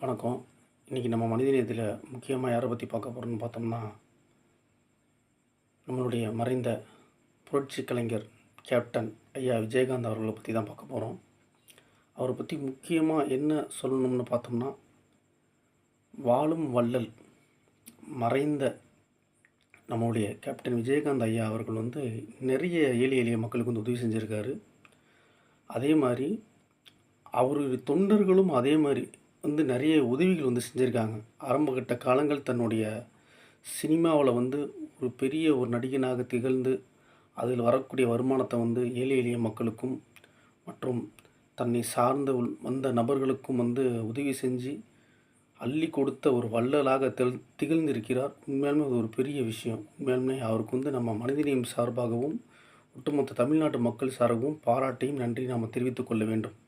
வணக்கம். இன்றைக்கி நம்ம மனிதநேயத்தில் முக்கியமாக யாரை பற்றி பார்க்க போகிறோம்னு பார்த்தோம்னா, நம்மளுடைய மறைந்த புரட்சி கலைஞர் கேப்டன் ஐயா விஜயகாந்த் அவர்களை பற்றி தான் பார்க்க போகிறோம். அவரை பற்றி முக்கியமாக என்ன சொல்லணும்னு பார்த்தோம்னா, வாழும் வள்ளல் மறைந்த நம்மளுடைய கேப்டன் விஜயகாந்த் ஐயா அவர்கள் நிறைய எளிய எளிய மக்களுக்கு உதவி செஞ்சுருக்காரு. அதே மாதிரி அவருடைய தொண்டர்களும் அதே மாதிரி நிறைய உதவிகள் செஞ்சுருக்காங்க. ஆரம்பகட்ட காலங்கள் தன்னுடைய சினிமாவில் ஒரு பெரிய ஒரு நடிகனாக திகழ்ந்து அதில் வரக்கூடிய வருமானத்தை ஏழை எளிய மக்களுக்கும் மற்றும் தன்னை சார்ந்த வந்த நபர்களுக்கும் உதவி செஞ்சு அள்ளி கொடுத்த ஒரு வள்ளலாக திகழ்ந்திருக்கிறார். உண்மையாலுமே அது ஒரு பெரிய விஷயம். உண்மையாலுமே அவருக்கு நம்ம மனிதநேயம் சார்பாகவும் ஒட்டுமொத்த தமிழ்நாட்டு மக்கள் சார்பாகவும் பாராட்டையும் நன்றி நாம் தெரிவித்துக் கொள்ள வேண்டும்.